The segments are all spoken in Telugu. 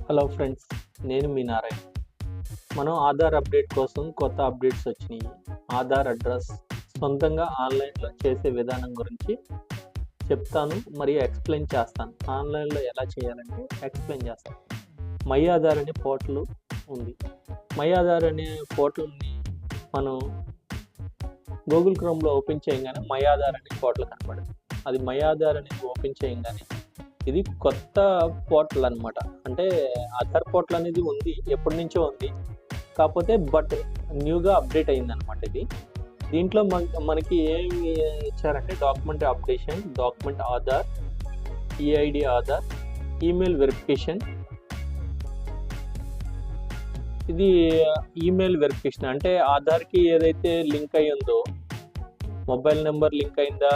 హలో ఫ్రెండ్స్, నేను మీ నారాయణ. మనం ఆధార్ అప్డేట్ కోసం కొత్త అప్డేట్స్ వచ్చినాయి. ఆధార్ అడ్రస్ సొంతంగా ఆన్లైన్లో చేసే విధానం గురించి చెప్తాను మరియు ఎక్స్ప్లెయిన్ చేస్తాను. ఆన్లైన్లో ఎలా చేయాలంటే ఎక్స్ప్లెయిన్ చేస్తాను. మై ఆధార్ అనే పోర్టల్ ఉంది. మై ఆధార్ అనే పోర్టల్ని మనం గూగుల్ క్రోమ్లో ఓపెన్ చేయగానే మై ఆధార్ అనే పోర్టల్ కనపడుతుంది. అది మై ఆధార్ అనేది ఓపెన్ చేయగానే ఇది కొత్త పోర్టల్ అనమాట. అంటే ఆధార్ పోర్టల్ అనేది ఉంది, ఎప్పటి నుంచో ఉంది. కాకపోతే న్యూగా అప్డేట్ అయిందనమాట ఇది. దీంట్లో మనకి ఏమి ఇచ్చారంటే document updation, document Aadhaar, EID Aadhaar, email verification. ఇది ఈమెయిల్ వెరిఫికేషన్ అంటే ఆధార్కి ఏదైతే లింక్ అయి ఉందో, మొబైల్ నెంబర్ లింక్ అయిందా,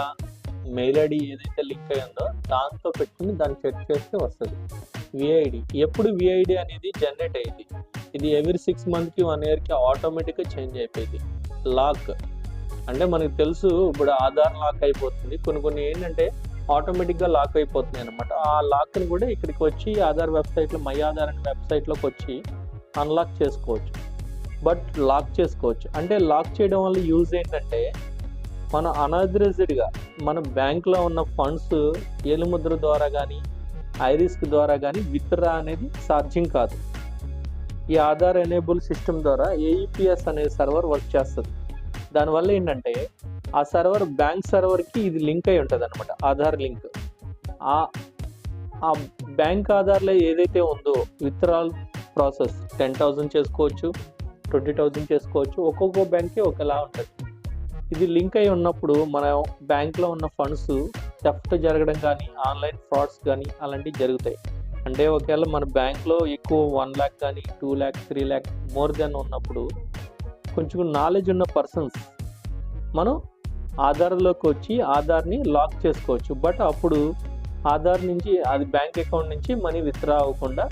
మెయిల్ ఐడి ఏదైతే లింక్ అయ్యిందో దాంతో పెట్టుకుని దాన్ని చెక్ చేస్తే వస్తుంది. విఐడి ఎప్పుడు విఐడి అనేది జనరేట్ అయ్యింది. ఇది ఎవ్రీ 6 మంత్కి 1 ఇయర్కి ఆటోమేటిక్గా చేంజ్ అయిపోయింది. లాక్ అంటే మనకు తెలుసు, ఇప్పుడు ఆధార్ లాక్ అయిపోతుంది, కొన్ని ఏంటంటే ఆటోమేటిక్గా లాక్ అయిపోతుంది అనమాట. ఆ లాక్ని కూడా ఇక్కడికి వచ్చి ఆధార్ వెబ్సైట్లో, మై ఆధార్ అనే వెబ్సైట్లోకి వచ్చి అన్లాక్ చేసుకోవచ్చు. లాక్ చేసుకోవచ్చు అంటే లాక్ చేయడం వల్ల యూజ్ ఏంటంటే మన అనాథరైజ్డ్గా మన బ్యాంక్లో ఉన్న ఫండ్స్ ఏలుముద్ర ద్వారా కానీ ఐరిస్క్ ద్వారా కానీ విత్డ్రా అనేది సాధ్యం కాదు. ఈ ఆధార్ ఎనేబుల్ సిస్టమ్ ద్వారా ఏఈపిఎస్ అనే సర్వర్ వర్క్ చేస్తుంది. దానివల్ల ఏంటంటే ఆ సర్వర్ బ్యాంక్ సర్వర్కి ఇది లింక్ అయి ఉంటుంది అనమాట. ఆధార్ లింక్ ఆ బ్యాంక్ ఆధార్లో ఏదైతే ఉందో విత్డ్రాల్ ప్రాసెస్ 10,000 చేసుకోవచ్చు, 20,000 చేసుకోవచ్చు. ఒక్కొక్క బ్యాంక్కి ఒకలా ఉంటుంది. ఇది లింక్ అయి ఉన్నప్పుడు మన బ్యాంక్లో ఉన్న ఫండ్స్ థెఫ్ట్ జరగడం కానీ ఆన్లైన్ ఫ్రాడ్స్ కానీ అలాంటివి జరుగుతాయి. అంటే ఒకవేళ మన బ్యాంక్లో ఎక్కువ 1 lakh కానీ 2 lakh 3 lakh మోర్ దెన్ ఉన్నప్పుడు కొంచెం నాలెడ్జ్ ఉన్న పర్సన్స్ మనం ఆధార్లోకి వచ్చి ఆధార్ని లాక్ చేసుకోవచ్చు. అప్పుడు ఆధార్ నుంచి అది బ్యాంక్ అకౌంట్ నుంచి మనీ విత్డ్రా అవ్వకుండా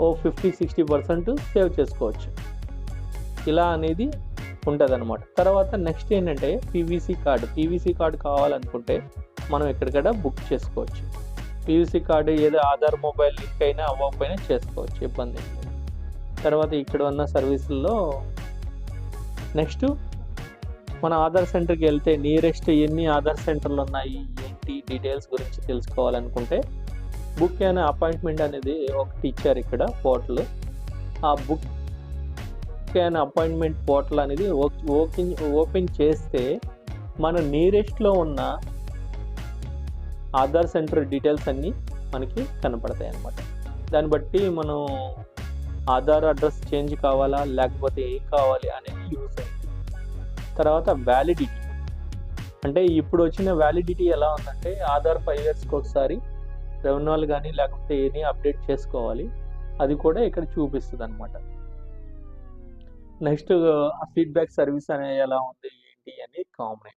50-60% సేవ్ చేసుకోవచ్చు. ఇలా అనేది ఉంటుంది అనమాట. తర్వాత నెక్స్ట్ ఏంటంటే పీవీసీ కార్డు కావాలనుకుంటే మనం ఎక్కడికక్కడ బుక్ చేసుకోవచ్చు. పీవీసీ కార్డు ఏదో ఆధార్ మొబైల్ లింక్ అయినా అవ్వకపోయినా చేసుకోవచ్చు, ఇబ్బంది ఏం లేదు. తర్వాత ఇక్కడ ఉన్న సర్వీసుల్లో నెక్స్ట్ మన ఆధార్ సెంటర్కి వెళ్తే నియరెస్ట్ ఎన్ని ఆధార్ సెంటర్లు ఉన్నాయి ఏంటి డీటెయిల్స్ గురించి తెలుసుకోవాలనుకుంటే బుక్ అనే అపాయింట్మెంట్ అనేది ఒకటి ఇచ్చారు ఇక్కడ పోర్టల్. ఆ బుక్ అండ్ అపాయింట్మెంట్ పోర్టల్ అనేది ఓపెన్ చేస్తే మన నియరెస్ట్లో ఉన్న ఆధార్ సెంటర్ డీటెయిల్స్ అన్నీ మనకి కనపడతాయి అన్నమాట. దాన్ని బట్టి మనం ఆధార్ అడ్రస్ చేంజ్ కావాలా లేకపోతే ఏం కావాలి అనేది యూస్ అయింది. తర్వాత వ్యాలిడిటీ అంటే ఇప్పుడు వచ్చిన వ్యాలిడిటీ ఎలా ఉందంటే ఆధార్ 5 yearsకి ఒకసారి రెన్యువల్ కానీ లేకపోతే ఏని అప్డేట్ చేసుకోవాలి. అది కూడా ఇక్కడ చూపిస్తుంది అనమాట. నెక్స్ట్ ఫీడ్బ్యాక్ సర్వీస్ అనేది ఎలా ఉంది ఏంటి అని కామన్.